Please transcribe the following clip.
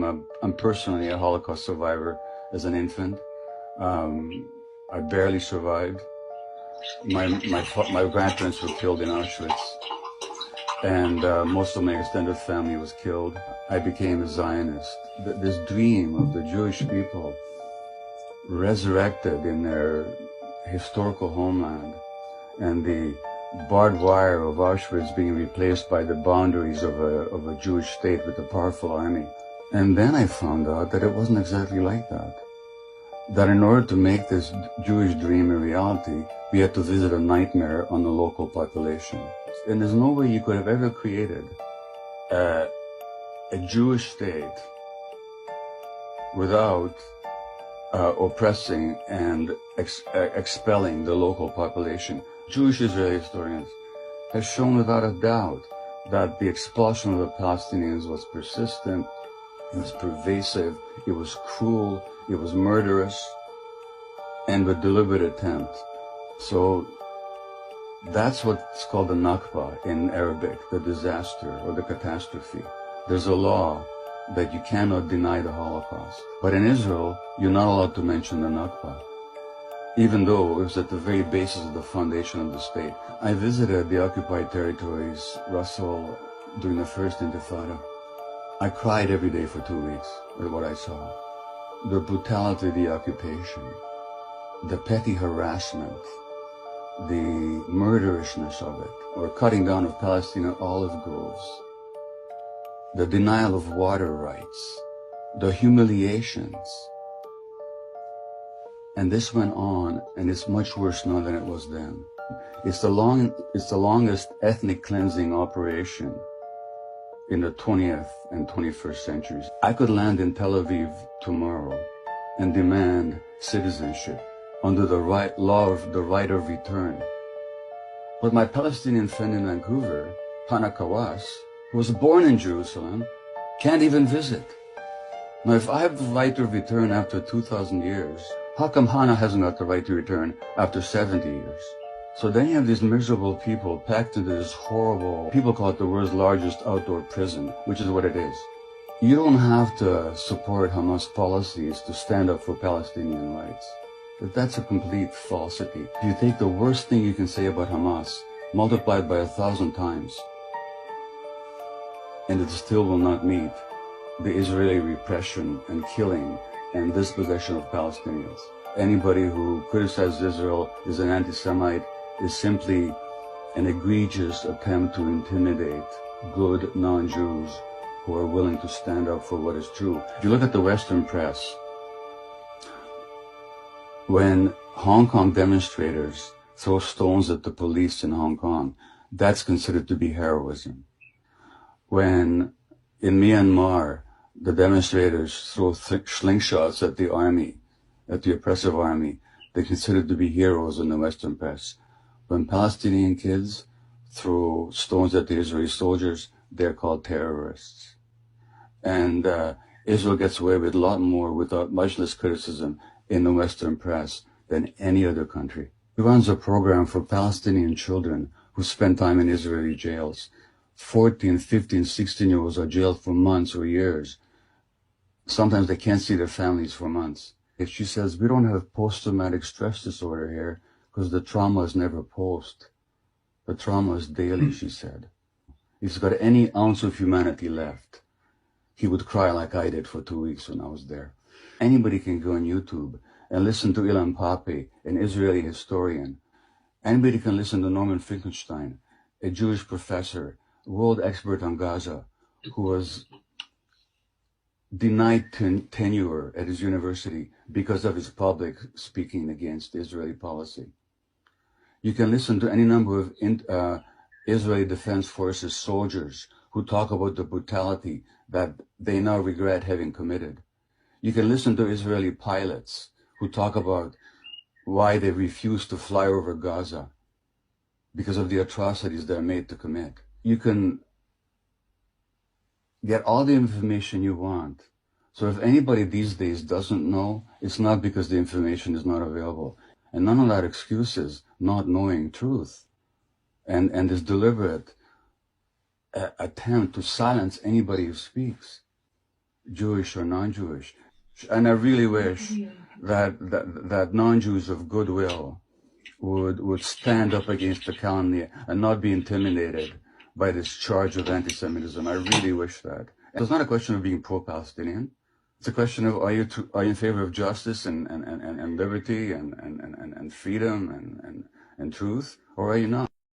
I'm personally a Holocaust survivor as an infant. I barely survived. My grandparents were killed in Auschwitz, and most of my extended family was killed. I became a Zionist. This dream of the Jewish people resurrected in their historical homeland, and the barbed wire of Auschwitz being replaced by the boundaries of a Jewish state with a powerful army. And then I found out that it wasn't exactly like that. That in order to make this Jewish dream a reality, we had to visit a nightmare on the local population. And there's no way you could have ever created a Jewish state without oppressing and expelling the local population. Jewish Israeli historians have shown without a doubt that the expulsion of the Palestinians was persistent, it was pervasive, it was cruel, it was murderous, and a deliberate attempt. So that's what's called the Nakba in Arabic, the disaster or the catastrophe. There's a law that you cannot deny the Holocaust. But in Israel, you're not allowed to mention the Nakba, even though it was at the very basis of the foundation of the state. I visited the occupied territories, Russell, during the first Intifada. I cried every day for 2 weeks with what I saw. The brutality of the occupation, the petty harassment, the murderousness of it, or cutting down of Palestinian olive groves, the denial of water rights, the humiliations. And this went on, and it's much worse now than it was then. It's the longest ethnic cleansing operation in the 20th and 21st centuries. I could land in Tel Aviv tomorrow and demand citizenship under the law of the right of return. But my Palestinian friend in Vancouver, Hana Kawas, who was born in Jerusalem, can't even visit. Now, if I have the right of return after 2,000 years, how come Hana hasn't got the right to return after 70 years? So then you have these miserable people packed into this horrible, people call it the world's largest outdoor prison, which is what it is. You don't have to support Hamas policies to stand up for Palestinian rights. That's a complete falsity. If you take the worst thing you can say about Hamas, multiplied by 1,000 times, and it still will not meet the Israeli repression and killing and dispossession of Palestinians. Anybody who criticizes Israel is an anti-Semite, is simply an egregious attempt to intimidate good non-Jews who are willing to stand up for what is true. If you look at the Western press, when Hong Kong demonstrators throw stones at the police in Hong Kong, that's considered to be heroism. When in Myanmar, the demonstrators throw slingshots at the army, at the oppressive army, they're considered to be heroes in the Western press. When Palestinian kids throw stones at the Israeli soldiers, they're called terrorists. And Israel gets away with a lot more without much less criticism in the Western press than any other country. He runs a program for Palestinian children who spend time in Israeli jails. 14, 15, 16-year-olds are jailed for months or years. Sometimes they can't see their families for months. If she says, we don't have post-traumatic stress disorder here because the trauma is never post. The trauma is daily, she said. If he's got any ounce of humanity left, he would cry like I did for 2 weeks when I was there. Anybody can go on YouTube and listen to Ilan Pappé, an Israeli historian. Anybody can listen to Norman Finkelstein, a Jewish professor, world expert on Gaza, who was denied tenure at his university because of his public speaking against Israeli policy. You can listen to any number of Israeli Defense Forces soldiers who talk about the brutality that they now regret having committed. You can listen to Israeli pilots who talk about why they refuse to fly over Gaza because of the atrocities they're made to commit. You can get all the information you want. So if anybody these days doesn't know, it's not because the information is not available. And none of that excuses not knowing truth and this deliberate attempt to silence anybody who speaks. Jewish or non-Jewish. And I really wish that non-Jews of goodwill would stand up against the calumny and not be intimidated by this charge of anti-Semitism. I really wish that. And it's not a question of being pro-Palestinian. It's a question of are you in favor of justice and liberty and freedom and truth, or are you not?